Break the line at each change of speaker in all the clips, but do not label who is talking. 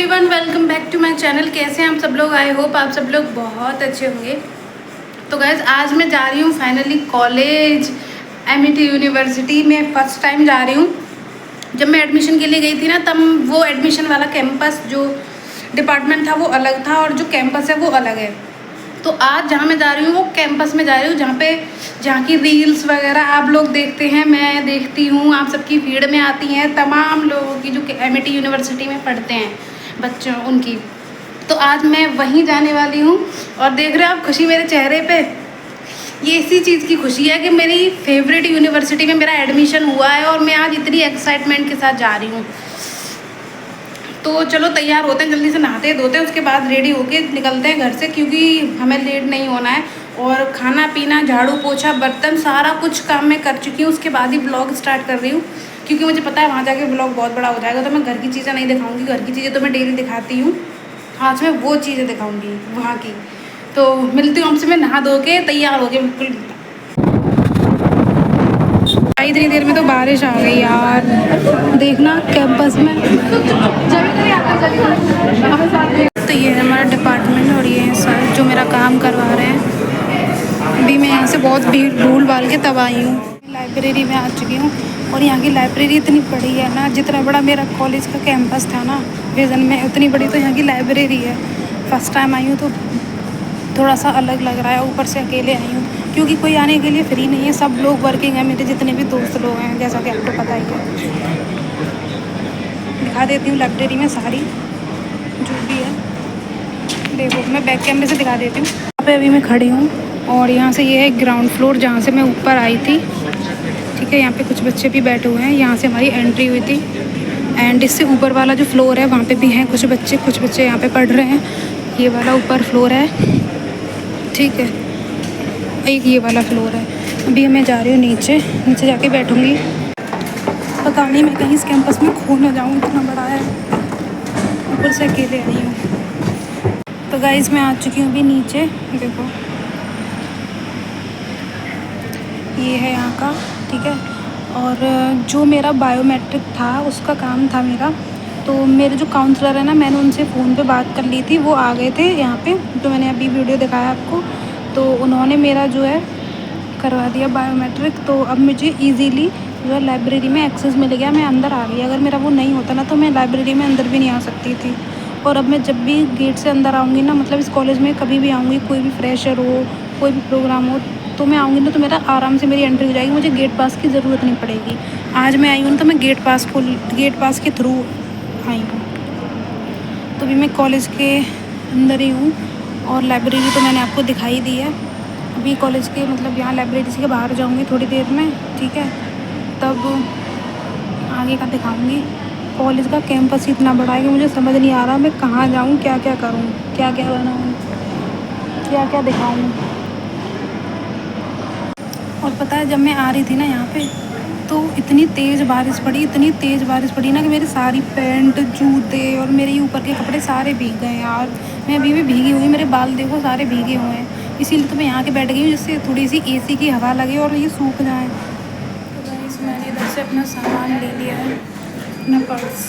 Everyone, welcome back to my channel. कैसे हैं आप सब लोग? आई होप आप सब लोग बहुत अच्छे होंगे। तो गाइज आज मैं जा रही हूँ फाइनली कॉलेज, एमईटी यूनिवर्सिटी में फ़र्स्ट टाइम जा रही हूँ। जब मैं एडमिशन के लिए गई थी ना, तब वो एडमिशन वाला कैंपस, जो डिपार्टमेंट था वो अलग था और जो कैंपस है वो अलग है। तो आज जहाँ मैं जा रही हूँ वो कैंपस में जा रही हूँ, जहाँ की रील्स वगैरह आप लोग देखते हैं, मैं देखती हूँ, आप सबकी फीड में आती हैं तमाम लोगों की जो एमईटी यूनिवर्सिटी में पढ़ते हैं बच्चों उनकी। तो आज मैं वहीं जाने वाली हूँ और देख रहे हो आप खुशी मेरे चेहरे पे। ये इसी चीज़ की खुशी है कि मेरी फेवरेट यूनिवर्सिटी में मेरा एडमिशन हुआ है और मैं आज इतनी एक्साइटमेंट के साथ जा रही हूँ। तो चलो तैयार होते हैं, जल्दी से नहाते धोते हैं, उसके बाद रेडी होके निकलते हैं घर से, क्योंकि हमें लेट नहीं होना है। और खाना पीना, झाड़ू पोछा, बर्तन, सारा कुछ काम मैं कर चुकी हूँ। उसके बाद ही ब्लॉग स्टार्ट कर रही हूँ, क्योंकि मुझे पता है वहाँ जाके ब्लॉग बहुत बड़ा हो जाएगा। तो मैं घर की चीज़ें नहीं दिखाऊंगी, घर की चीज़ें तो मैं डेली दिखाती हूँ, आज मैं वो चीज़ें दिखाऊँगी वहाँ की। तो मिलती हूँ आपसे मैं नहा धो के तैयार हो गए बिल्कुल। इतनी देर में तो बारिश आ गई यार, देखना कैंपस में। तो ये है हमारा डिपार्टमेंट और ये है सर जो मेरा काम करवा रहे हैं। अभी मैं यहाँ से बहुत भीड़ भूल भाल के तब आई हूँ। लाइब्रेरी में आ चुकी हूँ और यहाँ की लाइब्रेरी इतनी बड़ी है ना, जितना बड़ा मेरा कॉलेज का कैंपस था ना विजन में, उतनी बड़ी तो यहाँ की लाइब्रेरी है। फर्स्ट टाइम आई हूँ तो थोड़ा सा अलग लग रहा है। ऊपर से अकेले आई हूँ क्योंकि कोई आने के लिए फ्री नहीं है, सब लोग वर्किंग है। मेरे जितने भी दोस्त लोग हैं, जैसा कि आपको पता ही है। दिखा देती हूँ लाइब्रेरी में सारी जो भी है। देखो मैं बैक कैमरे से दिखा देती हूँ। यहाँ पे अभी मैं खड़ी हूँ और यहाँ से ये है ग्राउंड फ्लोर जहाँ से मैं ऊपर आई थी। ठीक है, यहाँ पे कुछ बच्चे भी बैठे हुए हैं, यहाँ से हमारी एंट्री हुई थी। एंड इससे ऊपर वाला जो फ्लोर है वहाँ पे भी हैं कुछ बच्चे यहाँ पे पढ़ रहे हैं। ये वाला ऊपर फ्लोर है, ठीक है, एक ये वाला फ्लोर है। अभी मैं जा रही हूँ नीचे जाके बैठूँगी। पता नहीं मैं कहीं इस कैंपस में खो ना जाऊँ, इतना बड़ा है, ऊपर से अकेले आई हूँ। तो गाइस मैं आ चुकी हूँ अभी नीचे। देखो ये है यहाँ का, ठीक है। और जो मेरा बायोमेट्रिक था उसका काम था मेरा, तो मेरे जो काउंसलर है ना, मैंने उनसे फ़ोन पे बात कर ली थी। वो आ गए थे यहाँ पे, जो मैंने अभी वीडियो दिखाया आपको। तो उन्होंने मेरा जो है करवा दिया बायोमेट्रिक। तो अब मुझे इजीली जो है लाइब्रेरी में एक्सेस मिल गया, मैं अंदर आ गई। अगर मेरा वो नहीं होता ना तो मैं लाइब्रेरी में अंदर भी नहीं आ सकती थी। और अब मैं जब भी गेट से अंदर आऊँगी ना, मतलब इस कॉलेज में कभी भी आऊँगी, कोई भी फ्रेशर हो, कोई भी प्रोग्राम हो, तो मैं आऊँगी ना तो मेरा आराम से मेरी एंट्री हो जाएगी, मुझे गेट पास की ज़रूरत नहीं पड़ेगी। आज मैं आई हूँ तो मैं गेट पास के थ्रू आई हूँ। तो अभी मैं कॉलेज के अंदर ही हूँ और लाइब्रेरी तो मैंने आपको दिखाई दी है। अभी कॉलेज के मतलब यहाँ लाइब्रेरी से बाहर जाऊँगी थोड़ी देर में, ठीक है, तब आगे का दिखाऊँगी। कॉलेज का कैंपस इतना बड़ा है कि मुझे समझ नहीं आ रहा मैं कहाँ जाऊँ, क्या क्या करूँ, क्या क्या बनाऊँ, क्या क्या दिखाऊँ। और पता है जब मैं आ रही थी ना यहाँ पे, तो इतनी तेज़ बारिश पड़ी ना कि मेरी सारी पैंट, जूते और मेरे ऊपर के कपड़े सारे भीग गए यार। मैं अभी भी भीगी हुई, मेरे बाल देखो सारे भीगे हुए हैं। इसीलिए तो मैं यहाँ के बैठ गई हूँ, जिससे थोड़ी सी एसी की हवा लगे और ये सूख जाए। तो गाइस मैंने इधर से अपना सामान ले लिया है, अपना पर्स,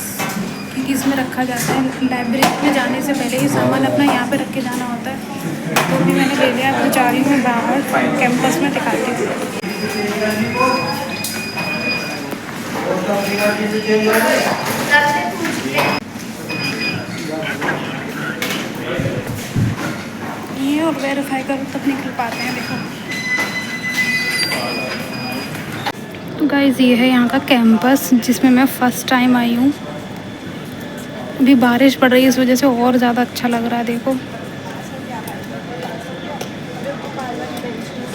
क्योंकि इसमें रखा जाता है। लाइब्रेरी में जाने से पहले ये सामान अपना यहाँ पर रख के जाना होता है। तो भी मैंने ले लिया। अब जा रही हूँ बाहर कैंपस में, दिखाती हूँ। ये और वेरीफाई करो तब निकल पाते हैं। देखो तो गाइस ये है यहाँ का कैंपस जिसमें मैं फ़र्स्ट टाइम आई हूँ। अभी बारिश पड़ रही है, इस वजह से और ज़्यादा अच्छा लग रहा है। देखो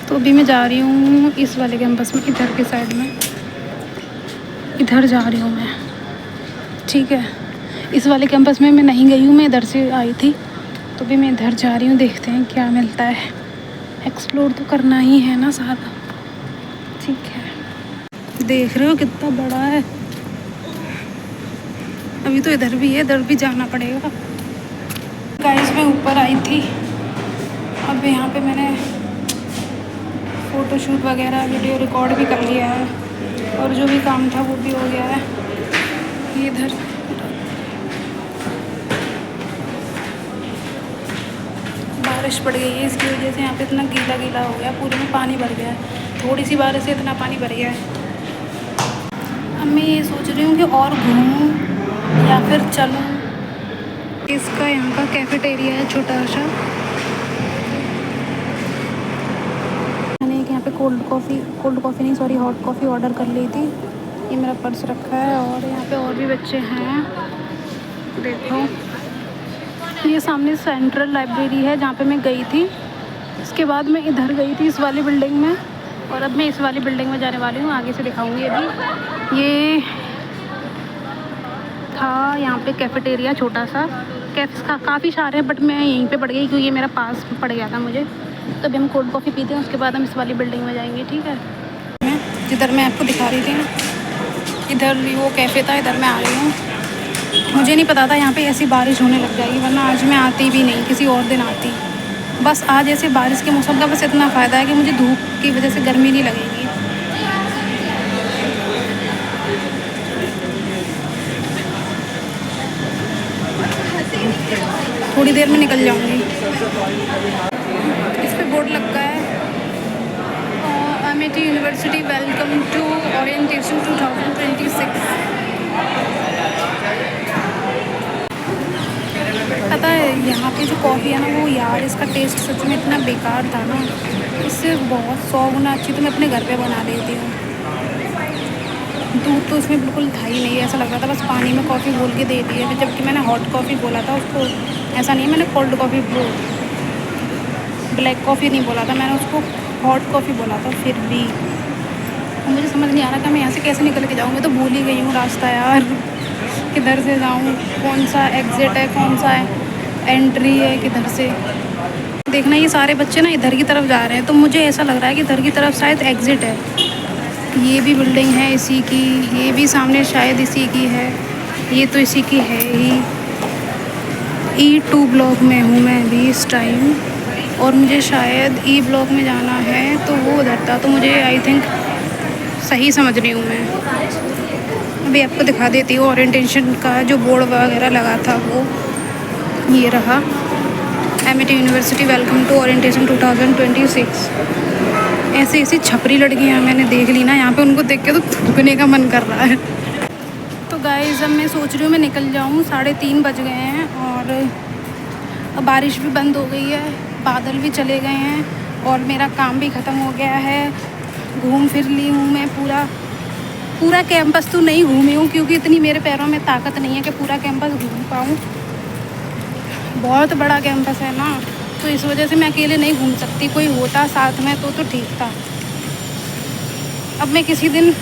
तो अभी मैं जा रही हूँ इस वाले कैंपस में, इधर के साइड में, इधर जा रही हूँ मैं, ठीक है। इस वाले कैंपस में मैं नहीं गई हूँ, मैं इधर से आई थी, तो भी मैं इधर जा रही हूँ। देखते हैं क्या मिलता है, एक्सप्लोर तो करना ही है ना सारा, ठीक है। देख रहे हो कितना बड़ा है। अभी तो इधर भी है, इधर भी जाना पड़ेगा। गाइस मैं ऊपर आई थी, अब यहाँ पे मैंने फ़ोटोशूट वगैरह वीडियो रिकॉर्ड भी कर लिया है और जो भी काम था वो भी हो गया है। ये इधर बारिश पड़ गई है, इसकी वजह से यहाँ पे इतना गीला गीला हो गया, पूरे में पानी भर गया है। थोड़ी सी बारिश से इतना पानी भर गया है। अब मैं ये सोच रही हूँ कि और घूमूँ या फिर चलूँ। इसका यहाँ का कैफेटेरिया है छोटा सा। मैंने एक यहाँ पे कोल्ड कॉफ़ी नहीं सॉरी हॉट कॉफ़ी ऑर्डर कर ली थी। ये मेरा पर्स रखा है और यहाँ पे और भी बच्चे हैं। देखो ये सामने सेंट्रल लाइब्रेरी है जहाँ पे मैं गई थी। इसके बाद मैं इधर गई थी इस वाली बिल्डिंग में, और अब मैं इस वाली बिल्डिंग में जाने वाली हूँ। आगे से दिखाऊंगी अभी। ये था यहाँ पे कैफेटेरिया छोटा सा। कैफ्स काफ़ी सारे हैं बट मैं यहीं पे पड़ गई क्योंकि ये मेरा पास पड़ गया था मुझे। तो अभी हम कोल्ड कॉफ़ी पीते हैं, उसके बाद हम इस वाली बिल्डिंग में जाएंगे, ठीक है। जिधर मैं आपको दिखा रही थी ना, इधर वो कैफ़े था, इधर मैं आ रही हूँ। मुझे नहीं पता था यहाँ पे ऐसी बारिश होने लग जाएगी, वरना आज मैं आती भी नहीं, किसी और दिन आती। बस आज ऐसे बारिश के मौसम का बस इतना फ़ायदा है कि मुझे धूप की वजह से गर्मी नहीं लगेगी। थोड़ी देर में निकल जाऊँगी। इस पे बोर्ड लगा है Amity university welcome to orientation 2026। पता है यहाँ पे जो कॉफ़ी है ना, वो यार इसका टेस्ट सच में इतना बेकार था ना, इससे बहुत 100 गुना अच्छी तो मैं अपने घर पे बना लेती हूँ। दूध तो उसमें बिल्कुल था ही नहीं, ऐसा लग रहा था बस पानी में कॉफ़ी घोल के दे दी है। जबकि मैंने हॉट कॉफ़ी बोला था उसको, ऐसा नहीं है मैंने कोल्ड कॉफ़ी ब्लैक कॉफ़ी नहीं बोला था, मैंने उसको हॉट कॉफ़ी बोला था। फिर भी मुझे समझ नहीं आ रहा था मैं यहाँ से कैसे निकल के जाऊँ। मैं तो भूल ही गई हूँ रास्ता यार, किधर से जाऊँ, कौन सा एग्ज़िट है, कौन सा एंट्री है, किधर से। देखना ये सारे बच्चे ना इधर की तरफ जा रहे हैं, तो मुझे ऐसा लग रहा है कि इधर की तरफ शायद एग्ज़िट है। ये भी बिल्डिंग है इसी की, ये भी सामने शायद इसी की है, ये तो इसी की है ही। E2 ब्लॉक में हूँ मैं अभी इस टाइम, और मुझे शायद E ब्लॉक में जाना है, तो वो उधर था। तो मुझे आई थिंक सही समझ रही हूँ मैं। अभी आपको दिखा देती हूँ ओरिएंटेशन का जो बोर्ड वगैरह लगा था, वो ये रहा, Amity university welcome to orientation 2026। ऐसी ऐसी छपरी लड़कियाँ मैंने देख ली ना यहाँ पे, उनको देख के तो थूकने का मन कर रहा है। तो गाइस अब मैं सोच रही हूँ मैं निकल जाऊँ, 3:30 बज गए हैं और अब बारिश भी बंद हो गई है, बादल भी चले गए हैं और मेरा काम भी ख़त्म हो गया है। घूम फिर ली हूँ मैं पूरा कैंपस तो नहीं घूमी हूँ क्योंकि इतनी मेरे पैरों में ताकत नहीं है कि पूरा कैंपस घूम पाऊँ। बहुत बड़ा कैंपस है ना, तो इस वजह से मैं अकेले नहीं घूम सकती, कोई होता साथ में तो ठीक था। अब मैं किसी दिन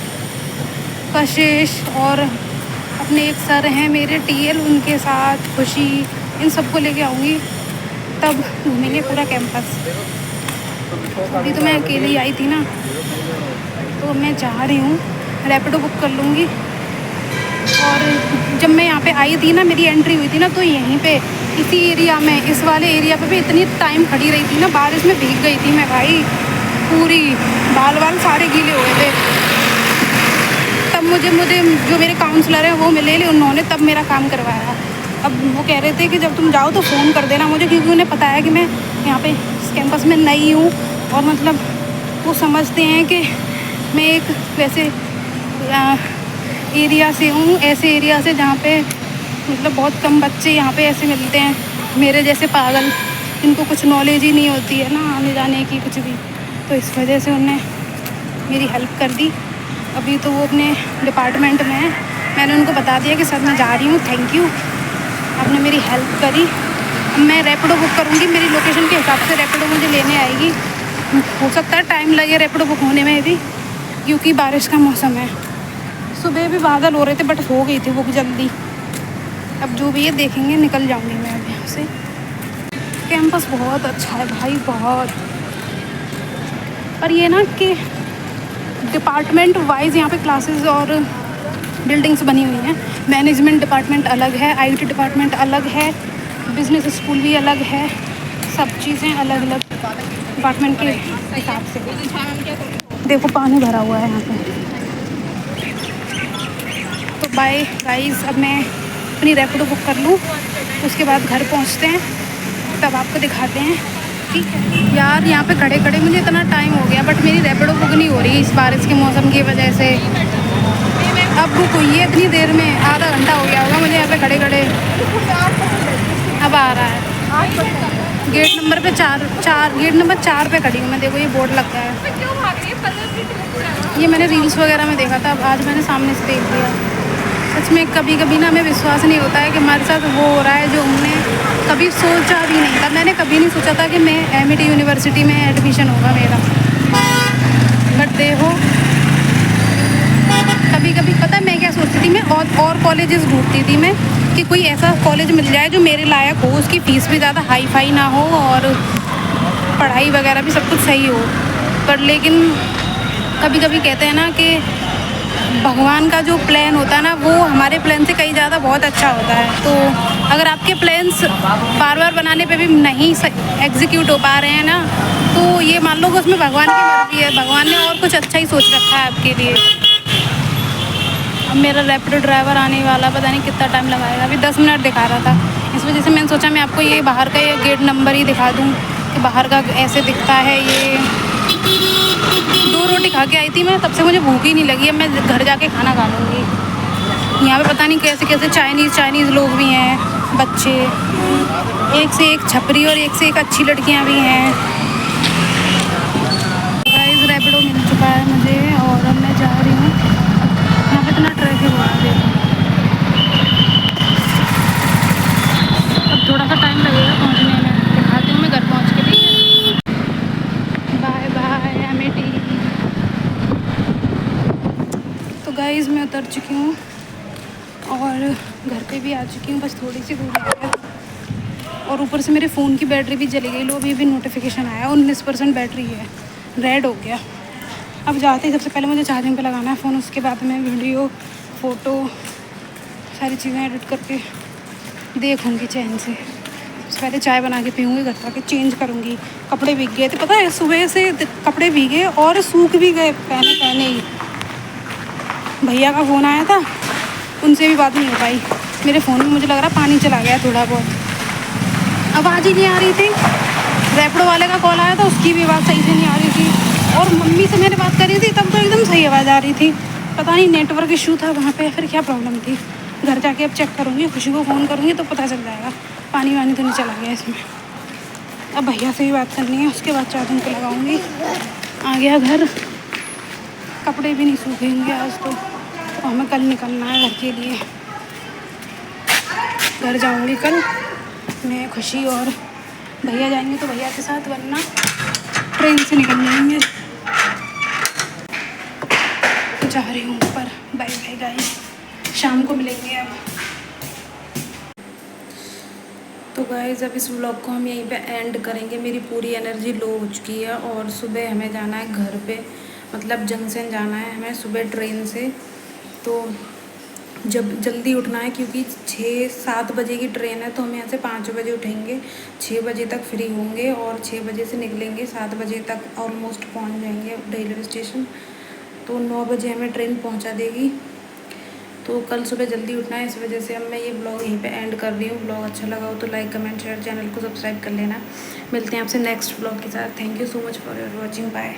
कशिश और अपने एक सर हैं मेरे TL, उनके साथ खुशी, इन सबको लेके आऊँगी, तब घूमेंगे पूरा कैंपस। अभी तो मैं अकेले ही आई थी ना, तो मैं जा रही हूँ, रैपिडो बुक कर लूँगी। और जब मैं यहाँ पे आई थी ना, मेरी एंट्री हुई थी ना, तो यहीं पे इसी एरिया में, इस वाले एरिया पे भी इतनी टाइम खड़ी रही थी ना, बारिश में भीग गई थी मैं भाई, पूरी बाल सारे गीले हुए थे। तब मुझे जो मेरे काउंसलर हैं वो मिले, उन्होंने तब मेरा काम करवाया। अब वो कह रहे थे कि जब तुम जाओ तो फ़ोन कर देना मुझे, क्योंकि उन्हें पता है कि मैं यहाँ पे इस कैंपस में नई हूँ, और मतलब वो समझते हैं कि मैं एक वैसे एरिया से हूँ, ऐसे एरिया से जहाँ पे मतलब बहुत कम बच्चे यहाँ पे ऐसे मिलते हैं मेरे जैसे पागल, इनको कुछ नॉलेज ही नहीं होती है ना आने जाने की कुछ भी। तो इस वजह से उन्होंने मेरी हेल्प कर दी। अभी तो वो अपने डिपार्टमेंट में है, मैंने उनको बता दिया कि सर मैं जा रही हूँ, थैंक यू, आपने मेरी हेल्प करी। मैं रैपिडो बुक करूँगी, मेरी लोकेशन के हिसाब से रैपिडो मुझे लेने आएगी। हो सकता है टाइम लगे रैपिडो बुक होने में भी, क्योंकि बारिश का मौसम है। सुबह भी बादल हो रहे थे बट हो गई थी बुक जल्दी। अब जो भी है देखेंगे, निकल जाऊँगी मैं अब यहाँ से। कैंपस बहुत अच्छा है भाई, बहुत। पर ये ना कि डिपार्टमेंट वाइज यहाँ पे क्लासेस और बिल्डिंग्स बनी हुई हैं। मैनेजमेंट डिपार्टमेंट अलग है, IT डिपार्टमेंट अलग है, बिजनेस स्कूल भी अलग है, सब चीज़ें अलग अलग डिपार्टमेंट के हिसाब से। देखो पानी भरा हुआ है यहाँ पे। तो बाय गाइस, अब मैं अपनी रैपिडो बुक कर लूँ, उसके बाद घर पहुँचते हैं, तब आपको दिखाते हैं ठीक है यार, यहाँ पे खड़े खड़े मुझे इतना टाइम हो गया, बट मेरी रैपिडो बुक नहीं हो रही इस बारिश के मौसम की वजह से। अब बुक हुई है इतनी देर में, आधा घंटा हो गया होगा मुझे यहाँ पे खड़े खड़े। अब आ रहा है गेट नंबर पे गेट नंबर 4 पे खड़ी हूँ मैं। देखो ये बोर्ड लग गया है। ये मैंने रील्स वगैरह में देखा था, अब आज मैंने सामने से देख लिया। सच में कभी कभी ना हमें विश्वास नहीं होता है कि हमारे साथ वो हो रहा है जो हमने कभी सोचा भी नहीं था। मैंने कभी नहीं सोचा था कि मैं एमिटी यूनिवर्सिटी में एडमिशन होगा मेरा, बट देखो कभी कभी पता है मैं क्या सोचती थी, मैं और कॉलेजेस ढूंढती थी मैं कि कोई ऐसा कॉलेज मिल जाए जो मेरे लायक हो, उसकी फ़ीस भी ज़्यादा हाई फाई ना हो और पढ़ाई वगैरह भी सब कुछ सही हो। पर लेकिन कभी कभी कहते हैं ना कि भगवान का जो प्लान होता है ना वो हमारे प्लान से कहीं ज़्यादा बहुत अच्छा होता है। तो अगर आपके प्लान्स बार बार बनाने पे भी नहीं एग्जीक्यूट हो पा रहे हैं ना, तो ये मान लो कि उसमें भगवान की मर्जी है, भगवान ने और कुछ अच्छा ही सोच रखा है आपके लिए। अब मेरा रैपिडो ड्राइवर आने वाला, पता नहीं कितना टाइम लगाएगा। अभी 10 मिनट दिखा रहा था, इस वजह से मैंने सोचा मैं आपको ये बाहर का ये गेट नंबर ही दिखा दूँ कि बाहर का ऐसे दिखता है। ये 2 रोटी खा के आई थी मैं, तब से मुझे भूख ही नहीं लगी। अब मैं घर जाके खाना खा लूँगी। यहाँ पे पता नहीं कैसे कैसे चाइनीज़ लोग भी हैं, बच्चे, एक से एक छपरी और एक से एक अच्छी लड़कियाँ भी हैं। गाइस रैपिडो मिल चुका है मुझे और अब मैं जा रही हूँ। यहाँ पे इतना ट्रैफिक हो रहा है, अब थोड़ा सा टाइम लगेगा पहुँचने में। दिखाती हूँ मैं घर पहुँच के, ठीक है। Bye bye Amity. तो गाइस मैं उतर चुकी हूँ और घर पे भी आ चुकी हूँ, बस थोड़ी सी दूर है। और ऊपर से मेरे फ़ोन की बैटरी भी चली गई। लो अभी भी नोटिफिकेशन आया 19% बैटरी है, रेड हो गया। अब जाते ही सबसे पहले मुझे चार्जिंग पे लगाना है फ़ोन, उसके बाद मैं वीडियो फ़ोटो सारी चीज़ें एडिट करके देखूँगी चैन से। सबसे पहले चाय बना के पीऊँगी, घर जाके चेंज करूँगी। कपड़े भीग गए थे, पता है सुबह से कपड़े भीगे और सूख भी गए पहने ही। भैया का फ़ोन आया था, उनसे भी बात नहीं हो पाई। मेरे फ़ोन में मुझे लग रहा पानी चला गया थोड़ा बहुत, आवाज़ ही नहीं आ रही थी। रैपिडो वाले का कॉल आया था, उसकी भी आवाज़ सही से नहीं आ रही थी। और मम्मी से मैंने बात करी थी तब तो एकदम सही आवाज़ आ रही थी। पता नहीं नेटवर्क इशू था वहाँ पे, फिर क्या प्रॉब्लम थी। घर जाके अब चेक करूँगी, खुशी को फ़ोन करूँगी तो पता चल जाएगा। पानी वानी तो नहीं चला गया इसमें। अब भैया से भी बात करनी है, उसके बाद चार्जिंग पे लगाऊँगी। आ गया घर, कपड़े भी नहीं सूखेंगे आज तो हमें कल निकलना है घर के लिए। घर जाऊँगी कल मैं, खुशी और भैया जाएंगे तो भैया के साथ, वरना ट्रेन से निकल जाएंगे। जा रही हूँ ऊपर। बाय बाय गाइस, शाम को मिलेंगे अब। तो गाइस अब इस व्लॉग को हम यहीं पे एंड करेंगे। मेरी पूरी एनर्जी लो हो चुकी है और सुबह हमें जाना है घर पे, मतलब जंक्शन जाना है हमें सुबह ट्रेन से। तो जब जल्दी उठना है क्योंकि 6-7 बजे की ट्रेन है, तो हम यहाँ से 5 बजे उठेंगे, 6 बजे तक फ्री होंगे और 6 बजे से निकलेंगे। 7 बजे तक ऑलमोस्ट पहुँच जाएंगे रेलवे स्टेशन, तो 9 बजे हमें ट्रेन पहुँचा देगी। तो कल सुबह जल्दी उठना है, इस वजह से अब मैं ये ब्लॉग यहीं पे एंड कर रही हूँ। ब्लॉग अच्छा लगा हो तो लाइक कमेंट शेयर, चैनल को सब्सक्राइब कर लेना। मिलते हैं आपसे नेक्स्ट ब्लॉग के साथ। Thank you so much for your watching, bye.